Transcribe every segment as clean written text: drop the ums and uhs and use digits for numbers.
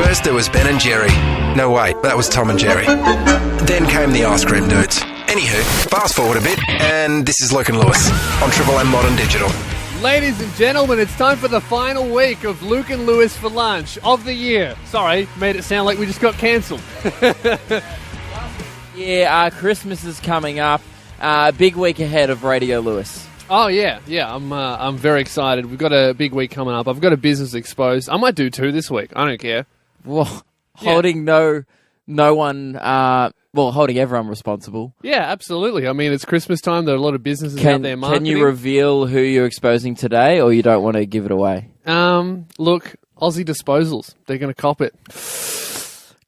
First there was Ben and Jerry. No, wait, that was Tom and Jerry. Then came the ice cream dudes. Anywho, fast forward a bit, and this is Luke and Lewis on Triple M Modern Digital. Ladies and gentlemen, it's time for the final week of Luke and Lewis for lunch of the year. Sorry, made it sound like we just got cancelled. Yeah, Christmas is coming up. Big week ahead of Radio Lewis. Oh, yeah, I'm very excited. We've got a big week coming up. I've got a business exposed. I might do 2 this week. I don't care. Well, holding no one, holding everyone responsible. Yeah, absolutely. I mean, it's Christmas time. There are a lot of businesses out there marketing. Can you reveal who you're exposing today, or you don't want to give it away? Look, Aussie Disposals. They're going to cop it.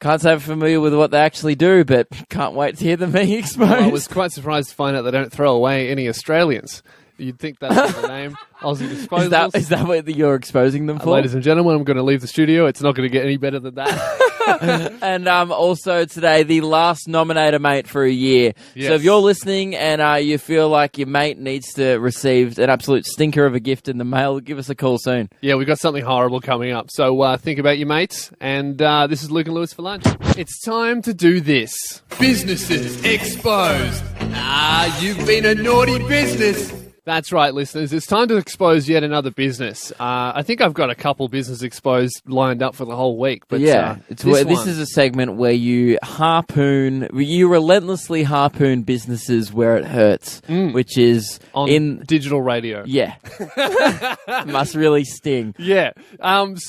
Can't say I'm familiar with what they actually do, but can't wait to hear them being exposed. Well, I was quite surprised to find out they don't throw away any Australians. You'd think that's the name. Aussie Disposals. Is that what you're exposing them for? Ladies and gentlemen, I'm going to leave the studio. It's not going to get any better than that. And also today, the last Nominator mate for a year. Yes. So if you're listening and you feel like your mate needs to receive an absolute stinker of a gift in the mail, give us a call soon. Yeah, we've got something horrible coming up. So think about your mates. And this is Luke and Lewis for lunch. It's time to do this. Businesses exposed. You've been a naughty business. That's right, listeners. It's time to expose yet another business. I think I've got a couple business exposed lined up for the whole week. But this is a segment where you relentlessly harpoon businesses where it hurts, which is on digital radio. Yeah, must really sting. Yeah. I've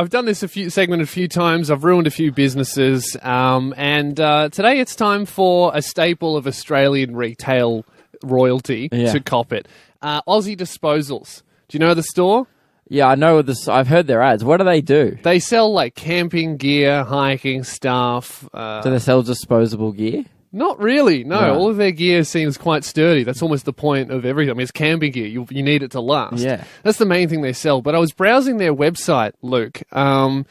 done this segment a few times. I've ruined a few businesses, and today it's time for a staple of Australian retail royalty to cop it. Aussie Disposals. Do you know the store? Yeah, I know this. I've heard their ads. What do they do? They sell like camping gear, hiking stuff. Do they sell disposable gear? Not really. No, Right. all of their gear seems quite sturdy. That's almost the point of everything. I mean, it's camping gear. You need it to last. Yeah, that's the main thing they sell. But I was browsing their website, Luke, and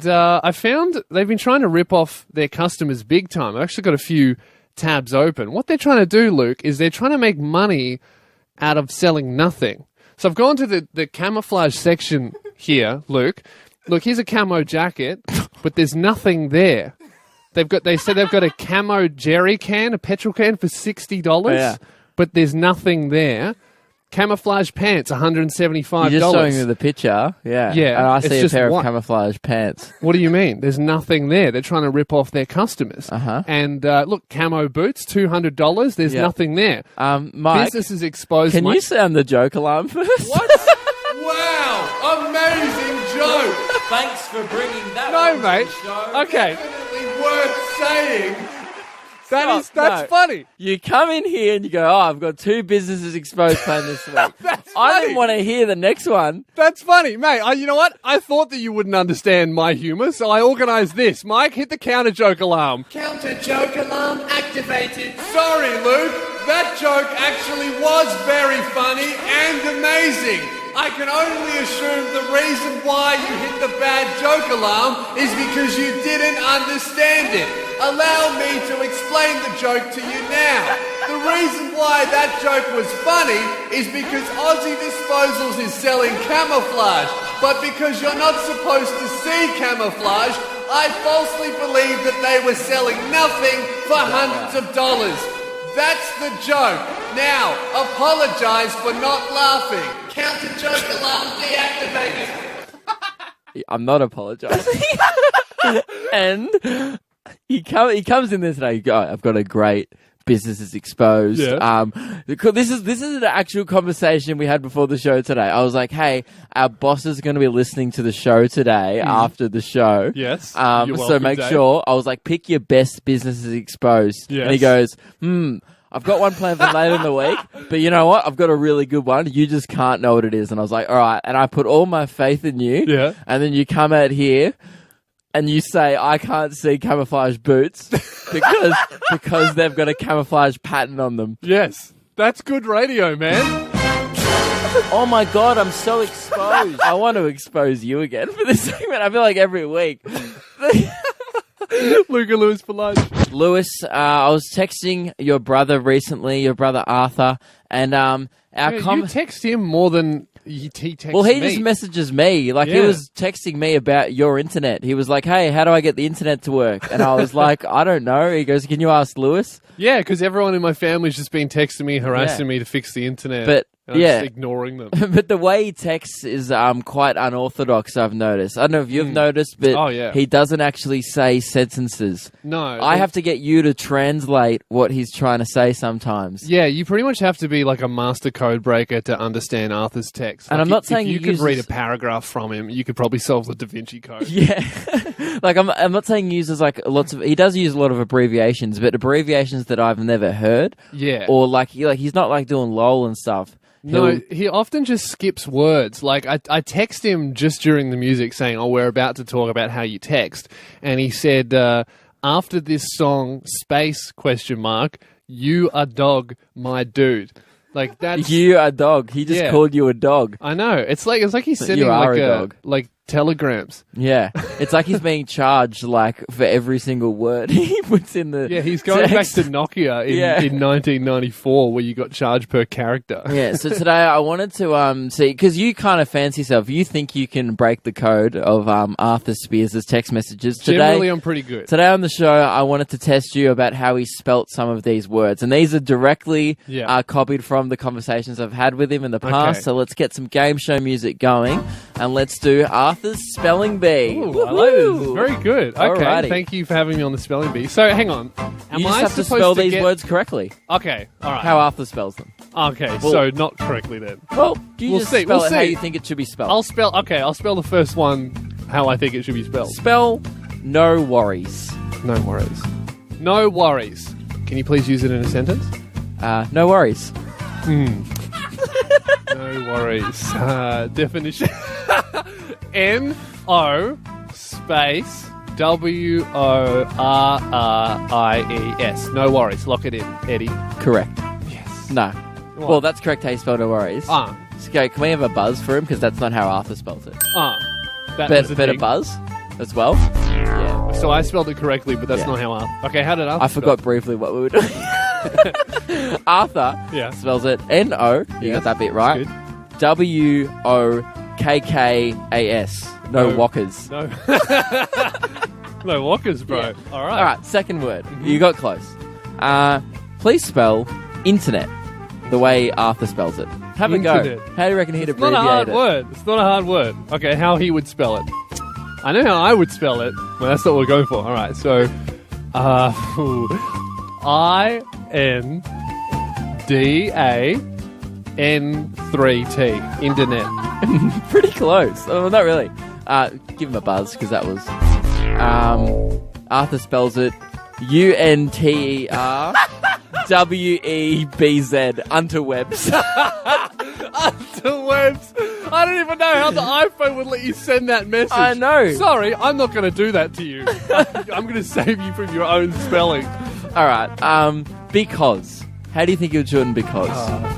I found they've been trying to rip off their customers big time. I've actually got a few tabs open. What they're trying to do, Luke, is they're trying to make money out of selling nothing. So I've gone to the camouflage section here, Luke. Look, here's a camo jacket, but there's nothing there. They said they've got a camo jerry can, a petrol can for $60, but there's nothing there. Camouflage pants, $175. You're just showing me the picture. Yeah. Yeah. And I see a pair of camouflage pants. What do you mean? There's nothing there. They're trying to rip off their customers. And look, camo boots, $200. There's nothing there. Mike, business is exposed. Can you sound the joke alarm first? What? Wow. Amazing joke. Thanks for bringing that No, mate. Okay. Definitely worth saying. That's no. funny. You come in here and you go, I've got 2 businesses exposed planned this week. I didn't want to hear the next one. That's funny. Mate, you know what? I thought that you wouldn't understand my humour, so I organised this. Mike, hit the counter joke alarm. Counter joke alarm activated. Sorry, Luke. That joke actually was very funny and amazing. I can only assume the reason why you hit the bad joke alarm is because you didn't understand it. Allow me to explain the joke to you now. The reason why that joke was funny is because Aussie Disposals is selling camouflage. But because you're not supposed to see camouflage, I falsely believed that they were selling nothing for hundreds of dollars. That's the joke. Now, apologise for not laughing. Counter joke alarm deactivated. I'm not apologising. And he comes in there today. I've got a great business is exposed. Yeah. This is an actual conversation we had before the show today. I was like, hey, our boss is going to be listening to the show today after the show. Yes. So make sure. I was like, pick your best businesses exposed. Yes. And he goes, I've got one planned for later in the week, but you know what? I've got a really good one. You just can't know what it is. And I was like, all right. And I put all my faith in you. Yeah. And then you come out here and you say, I can't see camouflage boots because they've got a camouflage pattern on them. Yes. That's good radio, man. Oh my God, I'm so exposed. I want to expose you again for this segment. I feel like every week. Luke and Lewis for lunch. Lewis, I was texting your brother recently, your brother Arthur, and you text him more than he texts Well, he me. just messages me. Like, he Yeah. was texting me about your internet. He was like, hey, how do I get the internet to work? And I was like, I don't know. He goes, can you ask Lewis? Yeah, because everyone in my family's just been texting me, harassing me to fix the internet. But, and I'm yeah. just ignoring them. But the way he texts is quite unorthodox, I've noticed. I don't know if you've noticed, but Oh, yeah. he doesn't actually say sentences. No. I have to get you to translate what he's trying to say sometimes. Yeah, you pretty much have to be like a master code breaker to understand Arthur's text. And Like, I'm not if saying you he could read a uses- paragraph from him, you could probably solve the Da Vinci Code. Yeah. Like, I'm not saying he uses, like, he does use a lot of abbreviations, but abbreviations that I've never heard. Yeah. Or, he's not, like, doing LOL and stuff. No, he often just skips words. Like, I text him just during the music saying, oh, we're about to talk about how you text. And he said, after this song, space, ? You a dog, my dude. Like, that's... You a dog. He just Yeah. called you a dog. I know. It's like he's sending are like a dog. like telegrams. Yeah. It's like he's being charged, like, for every single word he puts in the Yeah, he's going text. back to Nokia in 1994 where you got charged per character. Yeah, so today I wanted to see, because you kind of fancy yourself, you think you can break the code of Arthur Spears' text messages. Generally, I'm pretty good. Today on the show, I wanted to test you about how he spelt some of these words. And these are directly copied from the conversations I've had with him in the past. Okay. So let's get some game show music going. And let's do Arthur's Spelling Bee. Ooh, I like this. Very good. Okay, Alrighty. thank you for having me on the spelling bee. So, hang on. Am You just I have to supposed spell to these get... words correctly. Okay, all right. How Arthur spells them. Okay, so not correctly then. Well, you We'll just see, spell we'll it how see. you think it should be spelled. I'll spell the first one how I think it should be spelled. Spell no worries. No worries. No worries. Can you please use it in a sentence? No worries. No worries. Definition. N-O space W-O-R-R-I-E-S. No worries. Lock it in, Eddie. Correct. Yes. No. What? Well, that's correct how you spell no worries. Ah. Okay, can we have a buzz for him? Because that's not how Arthur spells it. That was the Better thing. buzz as well. Yeah. So I spelled it correctly, but that's Yeah. not how Arthur... Okay, how did Arthur I forgot briefly what we were doing. Arthur Yeah. spells it N-O. You Yes, got that bit right. good. W-O-K-K-A-S. No No. walkers. No. No walkers, bro. Yeah. All right. All right, second word. You got close. Please spell internet the way Arthur spells it. Have a Internet. go. How do you reckon he'd It's not abbreviate a hard it? word. It's not a hard word. Okay, how he would spell it. I know how I would spell it. Well, that's not what we're going for. All right, so I-N-D-A-N-3-T. Internet. Pretty close. Oh, not really. Give him a buzz because that was. Arthur spells it U-N-T-E-R-W-E-B-Z. Interwebs. Interwebs. I don't even know how the iPhone would let you send that message. I know. Sorry, I'm not going to do that to you. I'm going to save you from your own spelling. All right. Because. How do you think you'll do it in because?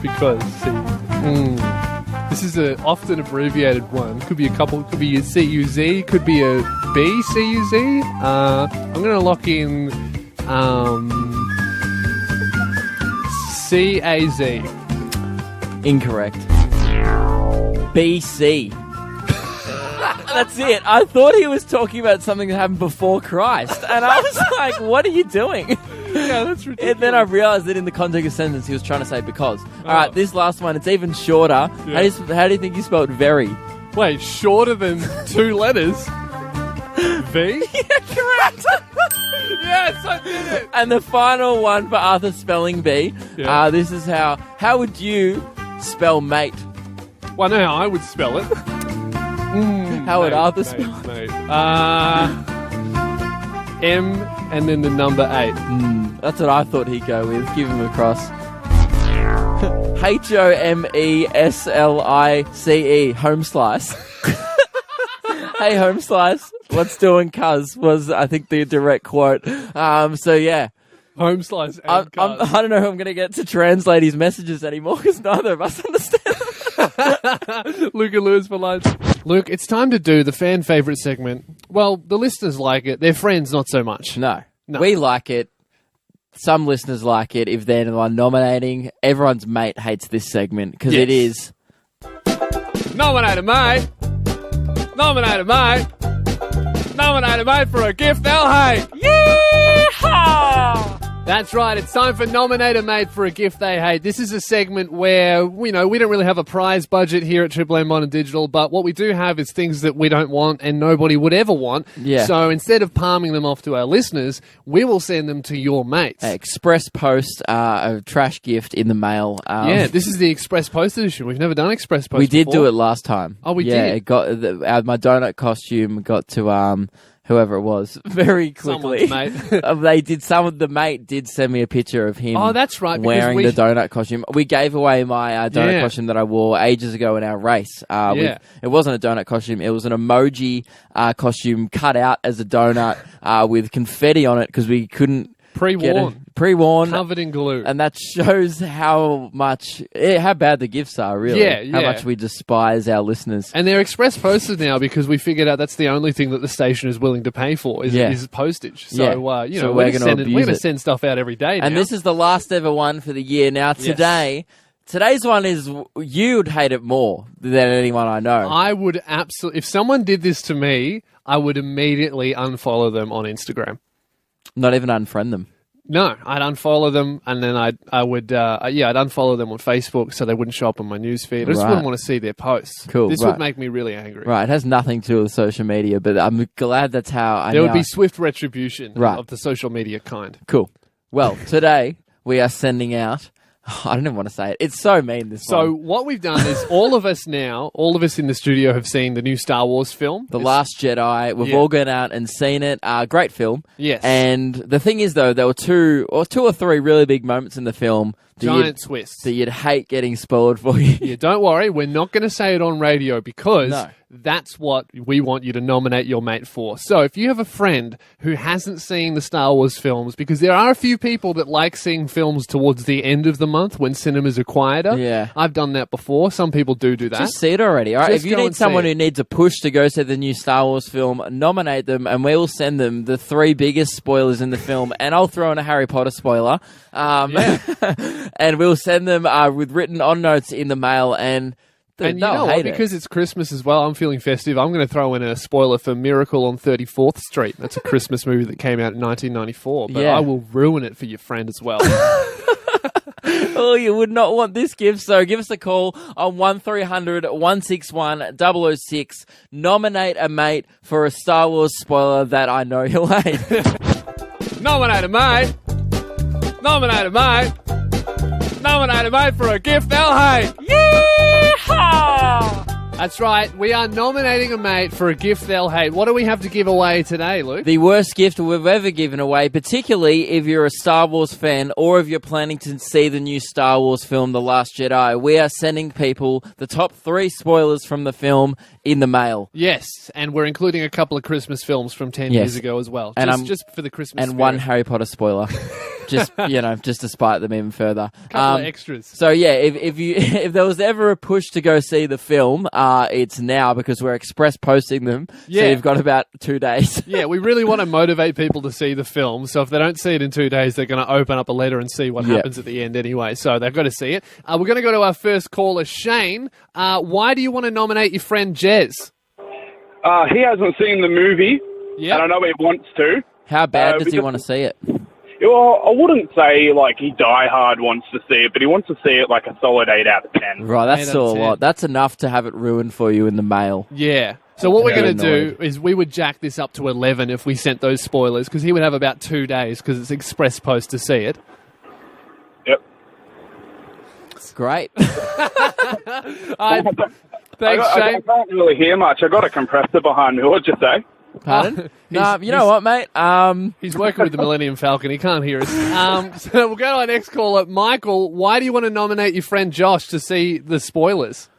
Because, see, this is a often abbreviated one. Could be a couple. Could be a C-U-Z. Could be a B C-U-Z. I'm going to lock in C-A-Z. Incorrect. BC. That's it. I thought he was talking about something that happened before Christ. And I was like, what are you doing? Yeah, that's ridiculous. And then I realized that in the context of the sentence, he was trying to say because. All right, this last one, it's even shorter. Yeah. How do you think you spelled very? Wait, shorter than two letters? V? Correct. Yes, I did it. And the final one for Arthur's spelling bee. Yeah. This is how would you spell mate? Well, I know how I would spell it. How would Arthur spell it? Mate. M and then the number 8. That's what I thought he'd go with. Give him a cross. H-O-M-E-S-L-I-C-E. Home slice. Hey, home slice. What's doing, cuz? Was, I think, the direct quote. So, yeah. Home slice and I cuz. don't know who I'm going to get to translate his messages anymore because neither of us understand. Luke and Lewis for lunch. Luke, it's time to do the fan favourite segment. Well, the listeners like it. Their friends, not so much. No. No. We like it. Some listeners like it. If they're the one nominating, everyone's mate hates this segment because it Yes. is Nominator, mate. Nominator, mate. Nominator, mate, for a gift they'll hate. Yeehaw! That's right. It's time for Nominator Mate for a gift they hate. This is a segment where, we don't really have a prize budget here at Triple M Modern Digital, but what we do have is things that we don't want and nobody would ever want. Yeah. So instead of palming them off to our listeners, we will send them to your mates. Express post a trash gift in the mail. Yeah, this is the Express Post edition. We've never done Express Post we did before. do it last time. Oh, we did? Yeah, it got my donut costume got to whoever it was very quickly. Someone's mate. The mate did send me a picture of him. Oh, that's right. Wearing the donut costume. We gave away my donut costume that I wore ages ago in our race. It wasn't a donut costume. It was an emoji costume cut out as a donut with confetti on it because we couldn't pre-worn, covered in glue, and that shows how bad the gifts are. Really, how much we despise our listeners. And they're express posted now because we figured out that's the only thing that the station is willing to pay for is postage. So we're going to send stuff out every day now. And this is the last ever one for the year. Now today's one is you'd hate it more than anyone I know. I would absolutely. If someone did this to me, I would immediately unfollow them on Instagram. Not even unfriend them. No, I'd unfollow them, and then I'd unfollow them on Facebook so they wouldn't show up on my newsfeed. I just wouldn't want to see their posts. Cool. This would make me really angry. Right, it has nothing to do with social media, but I'm glad that's how there would be swift retribution of the social media kind. Cool. Well, today we are sending out. I don't even want to say it. It's so mean, this one. So what we've done is all of us in the studio have seen the new Star Wars film. The Last Jedi. We've all gone out and seen it. Great film. Yes. And the thing is, though, there were two or three really big moments in the film giant twists that you'd hate getting spoiled for you. Yeah, don't worry. We're not going to say it on radio because that's what we want you to nominate your mate for. So if you have a friend who hasn't seen the Star Wars films, because there are a few people that like seeing films towards the end of the month when cinemas are quieter. Yeah. I've done that before. Some people do that. Just see it already. All right. If you need someone who needs a push to go see the new Star Wars film, nominate them and we will send them the 3 biggest spoilers in the film. And I'll throw in a Harry Potter spoiler. And we'll send them with written on notes in the mail and you know what? Because it's Christmas as well, I'm feeling festive. I'm going to throw in a spoiler for Miracle on 34th Street. That's a Christmas movie that came out in 1994. But I will ruin it for your friend as well. Oh, you would not want this gift, so give us a call on 1300 161 006. Nominate a mate for a Star Wars spoiler that I know he'll hate. Nominate a mate. Nominate a mate. Nominate a mate for a gift they'll hate. Yeehaw! That's right. We are nominating a mate for a gift they'll hate. What do we have to give away today, Luke? The worst gift we've ever given away, particularly if you're a Star Wars fan or if you're planning to see the new Star Wars film, The Last Jedi. We are sending people the top 3 spoilers from the film in the mail. Yes, and we're including a couple of Christmas films from 10 years ago as well. And just for the Christmas and spirit. one Harry Potter spoiler. Just to spite them even further. Couple of extras. So yeah, if there was ever a push to go see the film, it's now because we're express posting them. Yeah. So you've got about 2 days. Yeah, we really want to motivate people to see the film. So if they don't see it in 2 days, they're going to open up a letter and see what happens at the end anyway. So they've got to see it. We're going to go to our first caller, Shane. Why do you want to nominate your friend Jez? He hasn't seen the movie, and I know he wants to. How bad does he want to see it? Well, I wouldn't say like he diehard wants to see it, but he wants to see it like a solid 8 out of 10. Right, that's still a lot. That's enough to have it ruined for you in the mail. Yeah. So what we're going to do is we would jack this up to 11 if we sent those spoilers, because he would have about 2 days because it's express post to see it. Yep. Great. Thanks, Shane. I can't really hear much. I got a compressor behind me. What'd you say? Pardon? No, you know what, mate? He's working with the Millennium Falcon. He can't hear us. So we'll go to our next caller. Michael, why do you want to nominate your friend Josh to see the spoilers?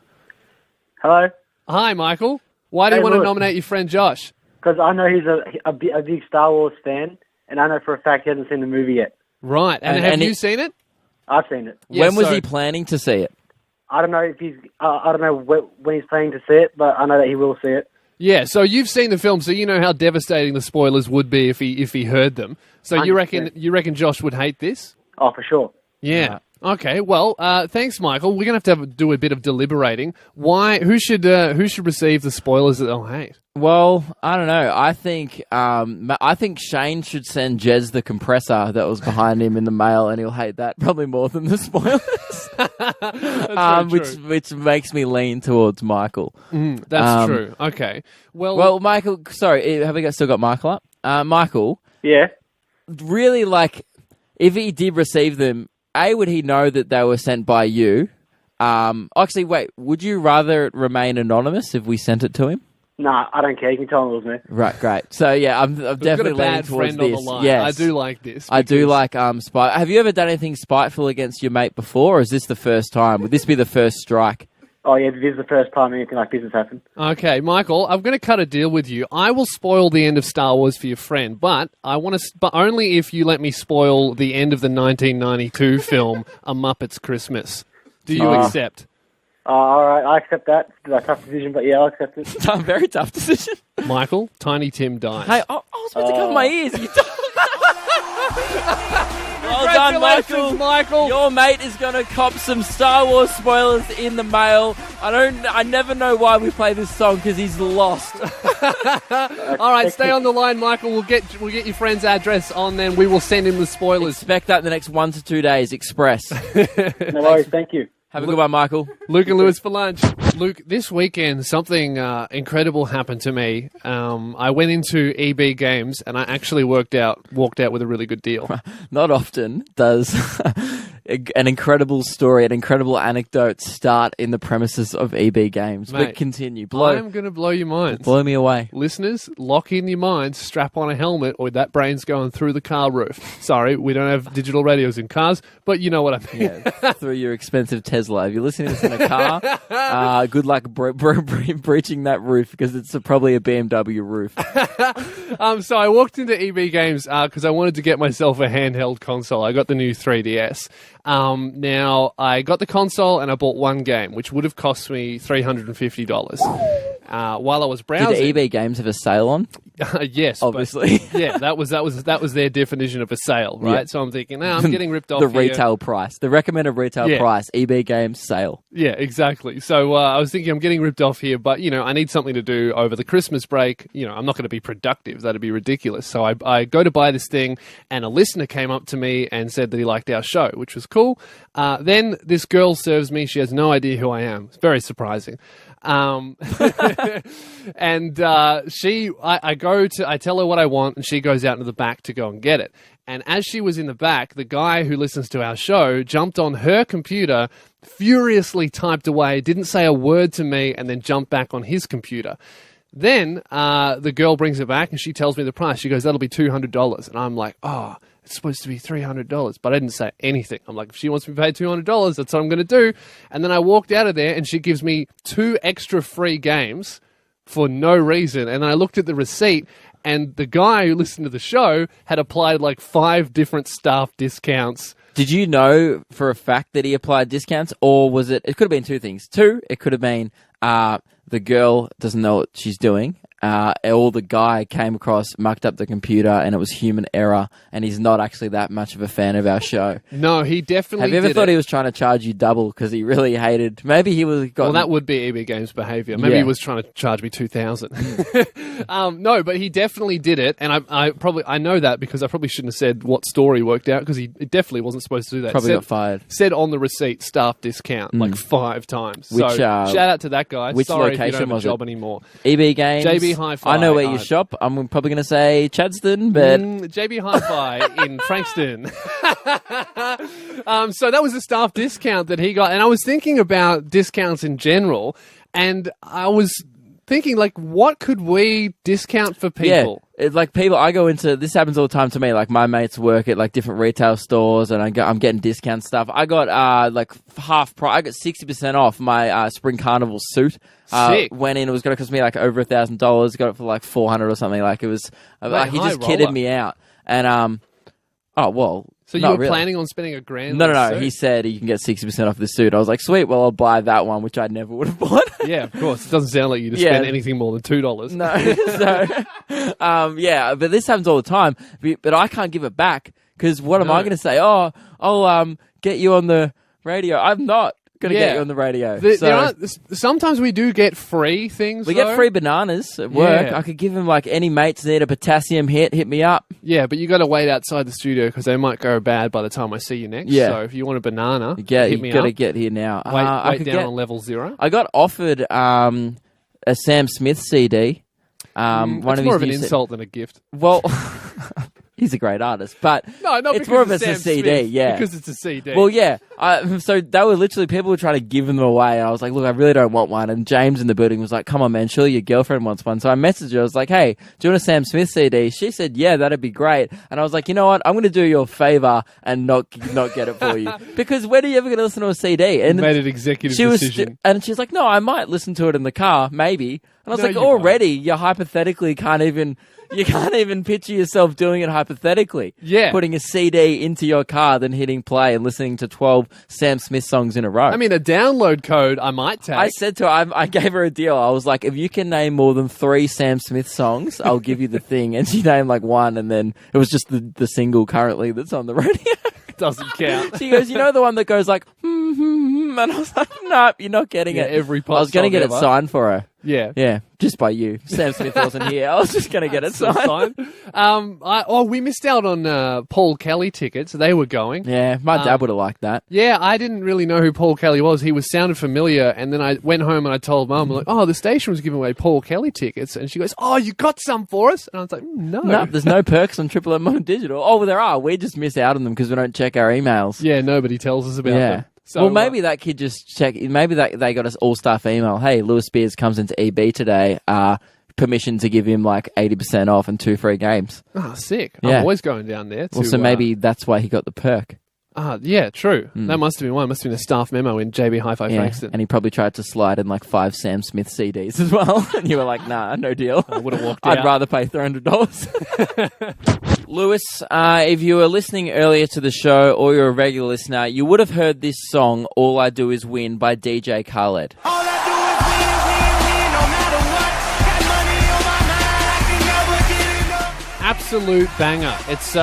Hello? Hi, Michael. Why do you want to nominate your friend Josh? Because I know he's a big Star Wars fan, and I know for a fact he hasn't seen the movie yet. Right. And have you seen it? I've seen it. When was he planning to see it? I don't know if he's. I don't know when he's planning to see it, but I know that he will see it. Yeah, so you've seen the film, so you know how devastating the spoilers would be if he heard them. So 100%. you reckon Josh would hate this? Oh, for sure. Yeah. Okay, well, thanks, Michael. We're going to have to do a bit of deliberating. Who should receive the spoilers that they'll hate? Well, I don't know. I think Shane should send Jez the compressor that was behind him in the mail, and he'll hate that probably more than the spoilers. Which makes me lean towards Michael. That's true. Okay. Well, Michael. Sorry, have we still got Michael up? Michael. Yeah. Really, if he did receive them, would he know that they were sent by you? Actually, wait. Would you rather it remain anonymous if we sent it to him? Nah, I don't care. You can tell him it was me. Right, great. So yeah, I'm definitely leaning towards this. On the line. Yes, I do like this. I do like spite. Have you ever done anything spiteful against your mate before, or is this the first time? Would this be the first strike? Oh yeah, this is the first time anything like this has happened. Okay, Michael, I'm going to cut a deal with you. I will spoil the end of Star Wars for your friend, but but only if you let me spoil the end of the 1992 film A Muppet's Christmas. Do you accept? All right, I accept that. It's a tough decision, but yeah, I'll accept it. A very tough decision. Michael, Tiny Tim dies. Hey, I was meant to cover my ears. Well done, Michael. Your mate is going to cop some Star Wars spoilers in the mail. I never know why we play this song because he's lost. All right, stay on the line, Michael. We'll get your friend's address on, then we will send him the spoilers. Expect that in the next 1 to 2 days, express. No worries, thank you. Have a good one, Michael. Luke and Lewis for lunch. Luke, this weekend something incredible happened to me. I went into EB Games and I actually walked out with a really good deal. Not often does an incredible story, an incredible anecdote start in the premises of EB Games. Mate, but continue. I'm going to blow your minds. Blow me away. Listeners, lock in your minds, strap on a helmet, or that brain's going through the car roof. Sorry, we don't have digital radios in cars, but you know what I mean. Yeah, through your expensive Tesla. If you're listening to this in a car, good luck breaching that roof because it's probably a BMW roof. So I walked into EB Games because I wanted to get myself a handheld console. I got the new 3DS. Now, I got the console and I bought one game, which would have cost me $350. While I was browsing, did EB Games have a sale on? Yes, obviously. Yeah, that was their definition of a sale, right? Yeah. So I'm thinking, I'm getting ripped off. The retail price, the recommended retail price, EB Games sale. Yeah, exactly. So I was thinking, I'm getting ripped off here, but I need something to do over the Christmas break. I'm not going to be productive. That'd be ridiculous. So I go to buy this thing, and a listener came up to me and said that he liked our show, which was cool. Then this girl serves me. She has no idea who I am. It's very surprising. And I tell her what I want, and she goes out into the back to go and get it. And as she was in the back, the guy who listens to our show jumped on her computer, furiously typed away, didn't say a word to me, and then jumped back on his computer. Then the girl brings it back, and she tells me the price. She goes, that'll be $200. And I'm like, it's supposed to be $300, but I didn't say anything. I'm like, if she wants me to pay $200, that's what I'm going to do. And then I walked out of there, and she gives me 2 extra free games for no reason. And I looked at the receipt, and the guy who listened to the show had applied 5 different staff discounts. Did you know for a fact that he applied discounts, or was it? It could have been 2 things. 2, it could have been the girl doesn't know what she's doing. Or the guy came across, mucked up the computer, and it was human error, and he's not actually that much of a fan of our show. No, he definitely Have you ever thought he was trying to charge you double because he really hated... Maybe he was... Well, that would be EB Games behaviour. Maybe he was trying to charge me $2,000. No, but he definitely did it, and I know that because I probably shouldn't have said what store he worked out, because he definitely wasn't supposed to do that. Probably got fired. Said on the receipt, staff discount, 5 times. Which, shout out to that guy. Which Sorry location if you don't have was a job it? Anymore. EB Games. JB Hi-Fi. I know where you shop. I'm probably going to say Chadston, but... JB Hi-Fi in Frankston. So that was a staff discount that he got. And I was thinking about discounts in general, and I was thinking, what could we discount for people? Yeah, people, I go into, this happens all the time to me, my mates work at different retail stores, and I'm getting discount stuff. I got half price, I got 60% off my Spring Carnival suit. Sick. Went in, it was going to cost me over $1,000, got it for $400 or something. It was, he just kidded me out. And, so you were planning on spending $1,000? No. He said you can get 60% off the suit. I was like, sweet. Well, I'll buy that one, which I never would have bought. Yeah, of course. It doesn't sound like you to spend anything more than $2. No. So, but this happens all the time. But I can't give it back because what am I going to say? I'll get you on the radio. I'm not going to get you on the radio. Sometimes we do get free things. We get free bananas at work. I could give them like, any mates need a potassium hit me up. Yeah, but you got to wait outside the studio because they might go bad by the time I see you next. Yeah. So if you want a banana, hit me up. You got to get here now. Wait down on level 0. I got offered a Sam Smith CD. That's more of an insult than a gift. Well, he's a great artist, but it's more of a CD, because it's a CD. Well, yeah. So they were literally, people were trying to give them away, and I was like, look, I really don't want one. And James in the building was like, come on, man, surely your girlfriend wants one. So I messaged her. I was like, hey, do you want a Sam Smith CD? She said, yeah, that'd be great. And I was like, you know what? I'm going to do you a favor and not get it for you. Because when are you ever going to listen to a CD? And made an executive decision. And she's like, no, I might listen to it in the car, maybe. And I was like, already, you hypothetically can't even picture yourself doing it hypothetically. Yeah. Putting a CD into your car, then hitting play and listening to 12 Sam Smith songs in a row. I mean, a download code I might take. I said to her, I gave her a deal. I was like, if you can name more than 3 Sam Smith songs, I'll give you the thing. And she named like 1, and then it was just the single currently that's on the radio. Doesn't count. She goes, you know the one that goes like, and I was like, nope, you're not getting it. Every I was going to get it signed for her. Yeah. Yeah, just by you. Sam Smith wasn't here. I was just going to get it signed. We missed out on Paul Kelly tickets. They were going. Yeah, my dad would have liked that. Yeah, I didn't really know who Paul Kelly was. He sounded familiar, and then I went home and I told Mum, like, the station was giving away Paul Kelly tickets, and she goes, you got some for us? And I was like, no. No, there's no perks on Triple M on digital. Oh, well, there are. We just miss out on them because we don't check our emails. Yeah, nobody tells us about them. So, well, maybe that kid just check. Maybe they got us all staff email. Hey, Lewis Spears comes into EB today. Permission to give him like 80% off and 2 free games. Oh, sick! Yeah. I'm always going down there. So maybe that's why he got the perk. Yeah, true. That must have been one. Must have been a staff memo in JB Hi-Fi Frankston. And he probably tried to slide in like 5 Sam Smith CDs as well. And you were like, nah, no deal. I would have walked out. I'd rather pay $300. Lewis, if you were listening earlier to the show or you're a regular listener, you would have heard this song, All I Do Is Win by DJ Khaled. All I do is win, win, no matter what. Got money on my mind, I can never get enough. Absolute banger. It's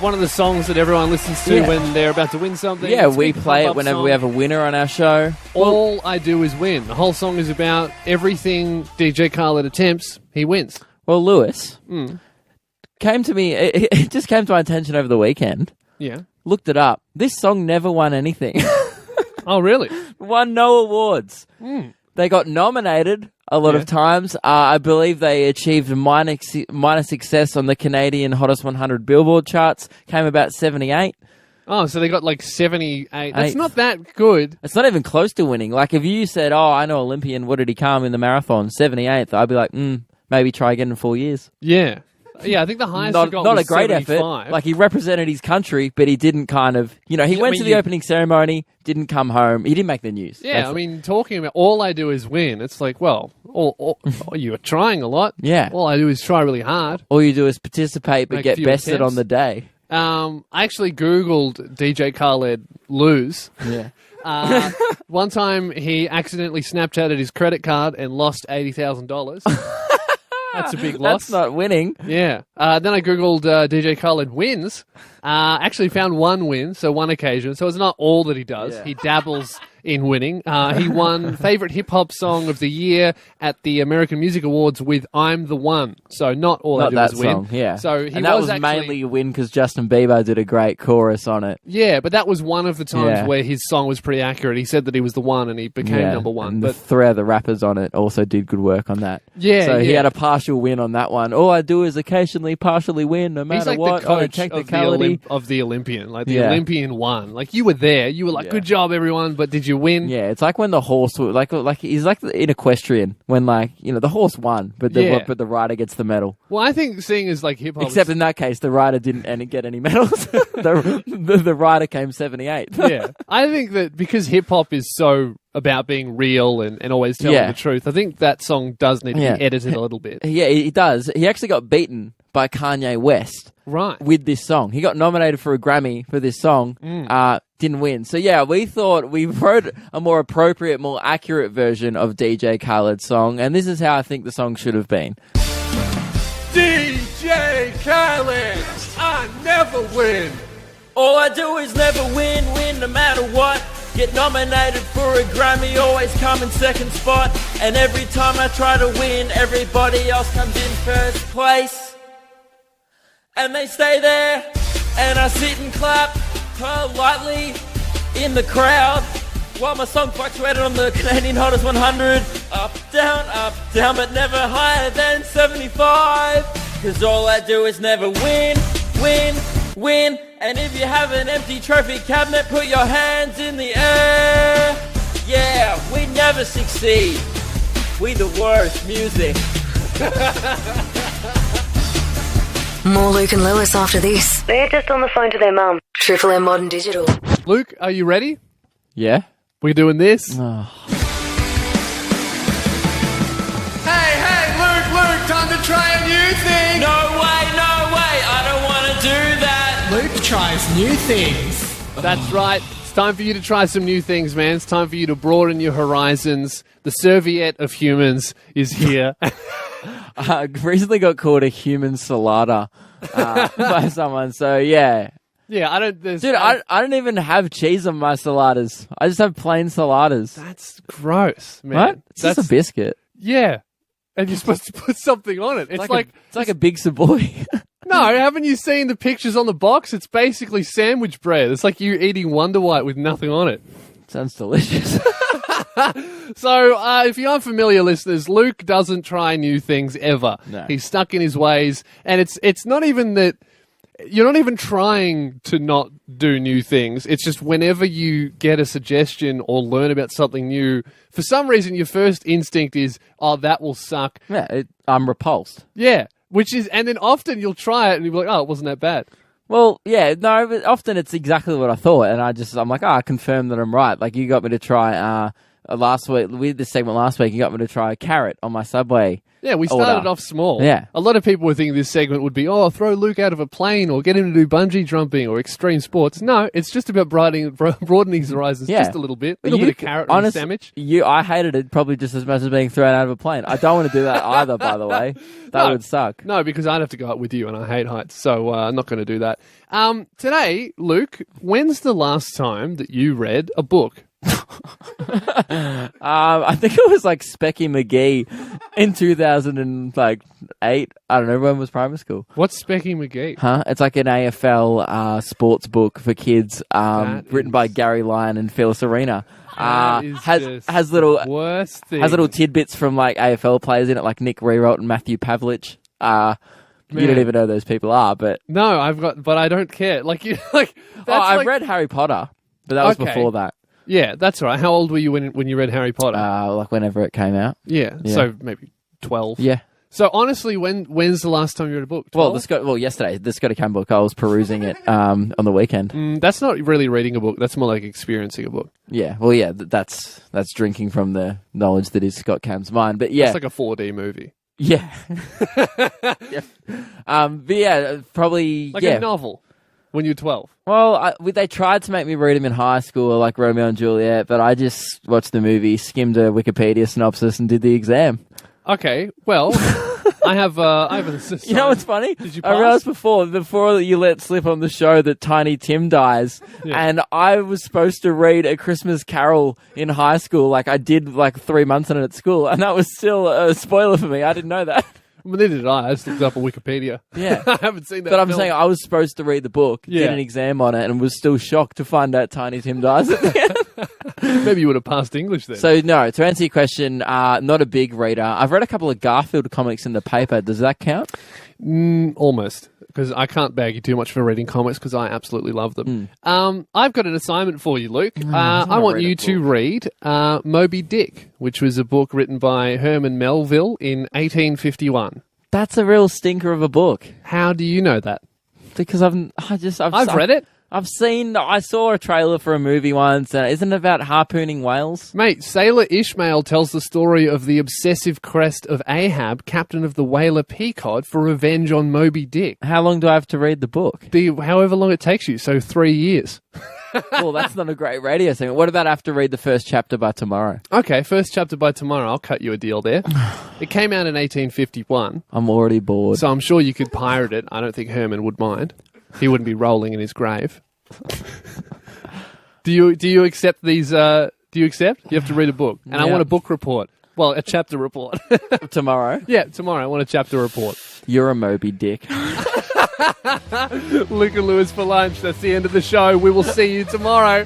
one of the songs that everyone listens to when they're about to win something. Yeah, it's we play it whenever we have a winner on our show. All I Do Is Win. The whole song is about everything DJ Khaled attempts, he wins. Well, Lewis... came to me, it just came to my attention over the weekend. Yeah. Looked it up. This song never won anything. Oh, really? Won no awards. They got nominated a lot of times. I believe they achieved minor success on the Canadian Hottest 100 Billboard charts. Came about 78. Oh, so they got like 78. That's not that good. It's not even close to winning. Like if you said, I know Olympian, what did he come in the marathon? 78th. I'd be like, maybe try again in 4 years. Yeah. Yeah, I think the highest he got not was a great 75. effort. Like he represented his country, but he didn't kind of, he went to the opening ceremony, didn't come home, he didn't make the news. Yeah, talking about All I Do Is Win, it's like, well, you are trying a lot. Yeah. All I do is try really hard. All you do is participate, but get bested attempts. on the day. I actually Googled DJ Khaled lose. Yeah. One time he accidentally Snapchatted his credit card and lost $80,000. That's a big loss. That's not winning. Yeah. Then I Googled DJ Khaled wins. Actually found one win, so one occasion. So it's not all that he does. Yeah. He dabbles in winning. He won Favorite Hip Hop Song of the Year at the American Music Awards with I'm the One. So not all I do is win. Song, yeah. So that was mainly a win because Justin Bieber did a great chorus on it. Yeah, but that was one of the times where his song was pretty accurate. He said that he was the one and he became number one. And but the 3 other rappers on it also did good work on that. Yeah, so he had a partial win on that one. All I do is occasionally partially win, no matter He's like what. The coach of the Olympian. Like the Olympian won. Like you were there. You were like, good job, everyone. But did you win? Yeah, it's like when the horse, like he's like in equestrian when the horse won, but the rider gets the medal. Well, I think seeing as like hip hop, except in that case, the rider didn't get any medals. the rider came 78th. Yeah, I think that because hip hop is so about being real and always telling the truth, I think that song does need to be edited a little bit. Yeah, it does. He actually got beaten by Kanye West. Right. With this song. He got nominated for a Grammy for this song. Didn't win. So yeah, we thought we wrote a more appropriate, more accurate version of DJ Khaled's song, and this is how I think the song should have been. DJ Khaled, I never win. All I do is never win, win, no matter what. Get nominated for a Grammy, always come in second spot. And every time I try to win, everybody else comes in first place. And they stay there, and I sit and clap politely in the crowd while my song fluctuated on the Canadian Hottest 100. Up, down, but never higher than 75. Cause all I do is never win. And if you have an empty trophy cabinet, put your hands in the air. Yeah, we never succeed. We the worst music. More Luke and Lewis after this. They're just on the phone to their mum. Triple M Modern Digital. Luke, are you ready? Yeah? We're doing this. Oh. Hey, Luke, time to try a new thing. No way, I don't want to do that. Luke tries new things. That's right. It's time for you to try some new things, man. It's time for you to broaden your horizons. The serviette of humans is here. I recently got called a human salada by someone, so yeah. Yeah, I don't... Dude, I don't even have cheese on my saladas. I just have plain saladas. That's gross, man. What? It's just a biscuit. Yeah. And you're supposed to put something on it. It's like a big Savoy. No, haven't you seen the pictures on the box? It's basically sandwich bread. It's like you eating Wonder White with nothing on it. Sounds delicious. So, if you're unfamiliar, listeners, Luke doesn't try new things ever. No. He's stuck in his ways, and it's not even that you're not even trying to not do new things. It's just whenever you get a suggestion or learn about something new, for some reason your first instinct is, oh, that will suck. Yeah, I'm repulsed. Yeah, and then often you'll try it and you'll be like, oh, it wasn't that bad. Well, yeah, no, but often it's exactly what I thought, and I'm like, I confirm that I'm right. Like, you got me to try, last week, we did this segment last week, you got me to try a carrot on my Subway. Yeah, we started off small. Yeah. A lot of people were thinking this segment would be, throw Luke out of a plane or get him to do bungee jumping or extreme sports. No, it's just about broadening his horizons just a little bit. A little bit of carrot on a sandwich. I hated it probably just as much as being thrown out of a plane. I don't want to do that either, by the way. That would suck. No, because I'd have to go up with you and I hate heights, so I'm not going to do that. Today, Luke, when's the last time that you read a book? I think it was like Specky McGee in 2008. I don't know, when was primary school. What's Specky McGee? Huh? It's like an AFL sports book for kids, written by Gary Lyon and Phyllis Arena. Has little tidbits from like AFL players in it, like Nick Rewalt and Matthew Pavlich. You don't even know who those people are, but no, but I don't care. I've read Harry Potter, but that was before that. Yeah, that's all right. How old were you when you read Harry Potter? Like whenever it came out. Yeah, so maybe 12. Yeah. So honestly, when's the last time you read a book? 12? Yesterday, the Scotty Cam book. I was perusing it on the weekend. That's not really reading a book. That's more like experiencing a book. Yeah. Well, yeah. That's drinking from the knowledge that is Scott Cam's mind. But yeah, it's like a 4D movie. Yeah. Yeah. But yeah, probably like a novel. When you were 12? Well, they tried to make me read them in high school, like Romeo and Juliet, but I just watched the movie, skimmed a Wikipedia synopsis, and did the exam. Okay, well, I have a... You know what's funny? Did you pass? I realized before you let slip on the show that Tiny Tim dies, and I was supposed to read A Christmas Carol in high school, like I did like 3 months on it at school, and that was still a spoiler for me. I didn't know that. Well, neither did I. I just looked up on Wikipedia. Yeah. I haven't seen that. But I'm saying I was supposed to read the book, did an exam on it, and was still shocked to find out Tiny Tim dies at the end. Maybe you would have passed English then. So, no, to answer your question, not a big reader. I've read a couple of Garfield comics in the paper. Does that count? Almost. Because I can't bag you too much for reading comics because I absolutely love them. I've got an assignment for you, Luke. I want you to read Moby Dick, which was a book written by Herman Melville in 1851. That's a real stinker of a book. How do you know that? Because I've read it. I saw a trailer for a movie once, and isn't it about harpooning whales? Mate, Sailor Ishmael tells the story of the obsessive crest of Ahab, captain of the whaler Pequod, for revenge on Moby Dick. How long do I have to read the book? However long it takes you, so 3 years. Well, that's not a great radio segment. What about I have to read the first chapter by tomorrow? Okay, first chapter by tomorrow. I'll cut you a deal there. It came out in 1851. I'm already bored. So I'm sure you could pirate it. I don't think Herman would mind. He wouldn't be rolling in his grave. Do you accept these? Do you accept? You have to read a book, and I want a book report. Well, a chapter report. Tomorrow? Yeah, tomorrow. I want a chapter report. You're a Moby Dick. Luke and Lewis for lunch. That's the end of the show. We will see you tomorrow.